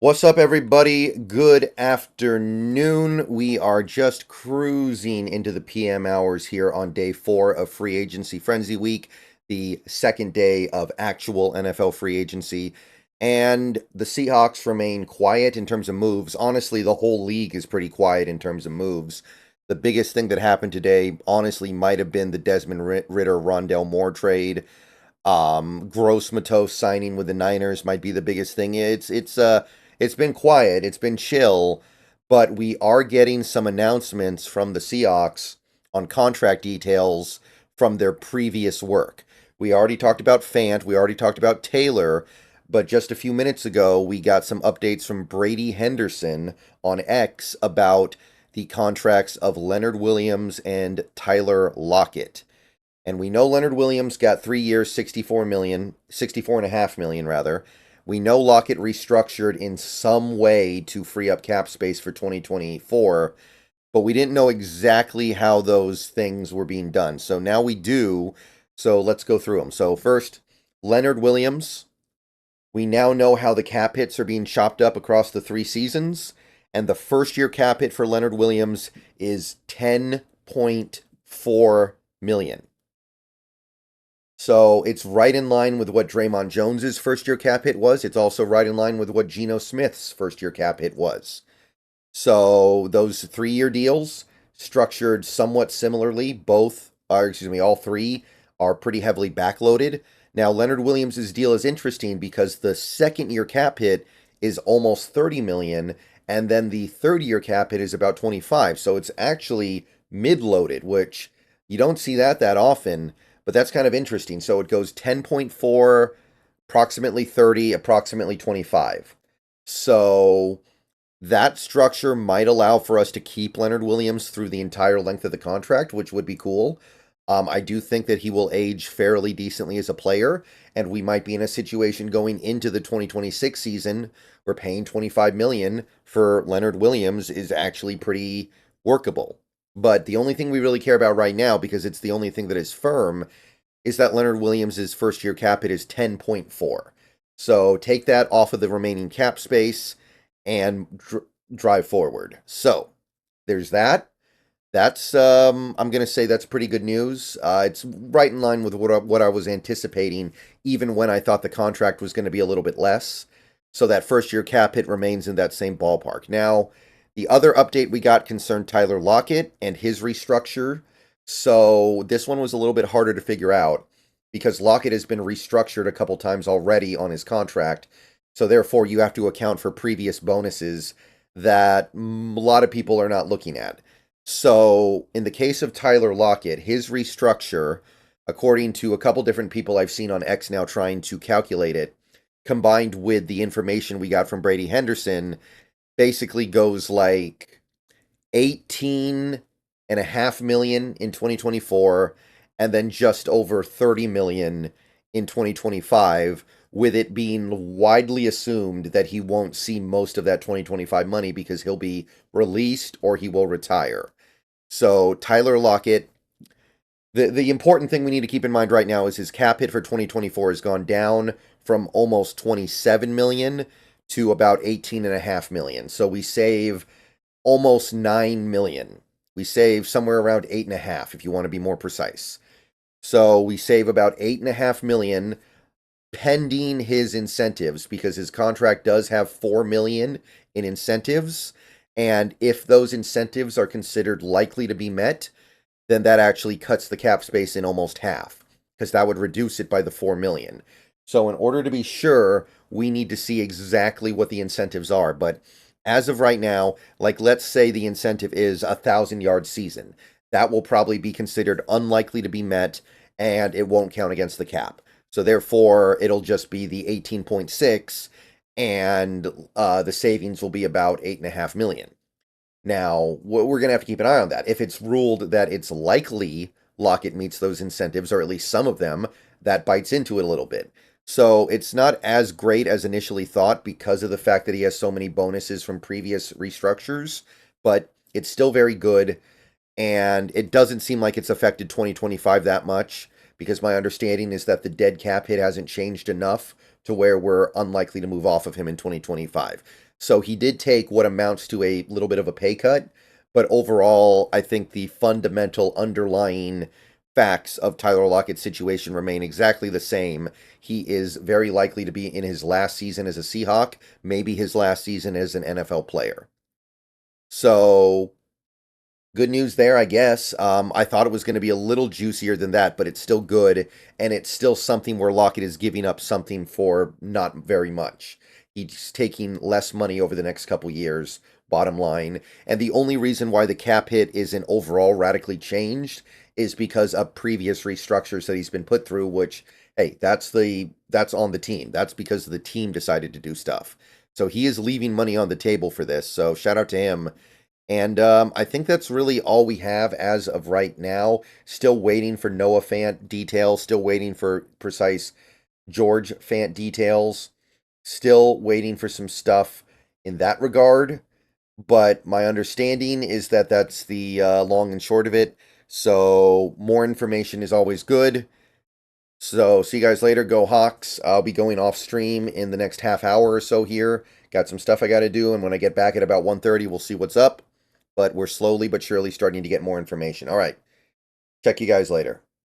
What's up, everybody? Good afternoon. We are just cruising into the PM hours here on day 4 of Free Agency Frenzy Week, the second day of actual NFL free agency. And the Seahawks remain quiet in terms of moves. Honestly, the whole league is pretty quiet in terms of moves. The biggest thing that happened today, honestly, might have been the Desmond Ritter Rondell Moore trade. Gross Matos signing with the Niners might be the biggest thing. It's been quiet, it's been chill, but we are getting some announcements from the Seahawks on contract details from their previous work. We already talked about Fant, we already talked about Taylor, but just a few minutes ago we got some updates from Brady Henderson on X about the contracts of Leonard Williams and Tyler Lockett. And we know Leonard Williams got 3 years, 64 million, 64.5 million rather. We know Lockett restructured in some way to free up cap space for 2024, but we didn't know exactly how those things were being done. So now we do. So let's go through them. So first, Leonard Williams. We now know how the cap hits are being chopped up across the 3 seasons, and the first year cap hit for Leonard Williams is 10.4 million. So it's right in line with what Draymond Jones's first year cap hit was. It's also right in line with what Geno Smith's first year cap hit was. So those 3 year deals structured somewhat similarly. All three are pretty heavily backloaded. Now Leonard Williams' deal is interesting because the second year cap hit is almost 30 million, and then the third year cap hit is about 25. So it's actually mid-loaded, which you don't see that often. But that's kind of interesting. So it goes 10.4, approximately 30, approximately 25. So that structure might allow for us to keep Leonard Williams through the entire length of the contract, which would be cool. I do think that he will age fairly decently as a player, and we might be in a situation going into the 2026 season where paying 25 million for Leonard Williams is actually pretty workable. But the only thing we really care about right now, because it's the only thing that is firm, is that Leonard Williams' first year cap hit is 10.4. So take that off of the remaining cap space and drive forward. So there's that. That's I'm gonna say that's pretty good news. It's right in line with what I was anticipating, even when I thought the contract was going to be a little bit less. So that first year cap hit remains in that same ballpark. Now, the other update we got concerned Tyler Lockett and his restructure. So this one was a little bit harder to figure out because Lockett has been restructured a couple times already on his contract. So therefore, you have to account for previous bonuses that a lot of people are not looking at. So, in the case of Tyler Lockett, his restructure, according to a couple different people I've seen on X now trying to calculate it, combined with the information we got from Brady Henderson, basically goes like 18.5 million in 2024 and then just over 30 million in 2025, with it being widely assumed that he won't see most of that 2025 money because he'll be released or he will retire. So Tyler Lockett, the important thing we need to keep in mind right now is his cap hit for 2024 has gone down from almost 27 million to about 18.5 million. So we save almost 9 million. We save somewhere around 8.5 if you want to be more precise. So we save about 8.5 million pending his incentives because his contract does have 4 million in incentives. And if those incentives are considered likely to be met, then that actually cuts the cap space in almost half because that would reduce it by the 4 million. So in order to be sure, we need to see exactly what the incentives are. But as of right now, like let's say the incentive is a 1,000-yard season, that will probably be considered unlikely to be met and it won't count against the cap. So therefore, it'll just be the 18.6 and the savings will be about 8.5 million. Now, we're going to have to keep an eye on that. If it's ruled that it's likely Lockett meets those incentives, or at least some of them, that bites into it a little bit. So it's not as great as initially thought because of the fact that he has so many bonuses from previous restructures, but it's still very good. And it doesn't seem like it's affected 2025 that much because my understanding is that the dead cap hit hasn't changed enough to where we're unlikely to move off of him in 2025. So he did take what amounts to a little bit of a pay cut, but overall, I think the fundamental underlying facts of Tyler Lockett's situation remain exactly the same. He is very likely to be in his last season as a Seahawk, maybe his last season as an NFL player. So, good news there, I guess. I thought it was going to be a little juicier than that, but it's still good, and it's still something where Lockett is giving up something for not very much. He's taking less money over the next couple years, bottom line. And the only reason why the cap hit isn't overall radically changed is because of previous restructures that he's been put through, which, hey, that's on the team. That's because the team decided to do stuff. So he is leaving money on the table for this. So shout out to him. And I think that's really all we have as of right now. Still waiting for Noah Fant details. Still waiting for precise George Fant details. Still waiting for some stuff in that regard. But my understanding is that that's the long and short of it. So more information is always good. So see you guys later. Go Hawks. I'll be going off stream in the next half hour or so here. Got some stuff I got to do. And when I get back at about 1:30, we'll see what's up. But we're slowly but surely starting to get more information. All right. Check you guys later.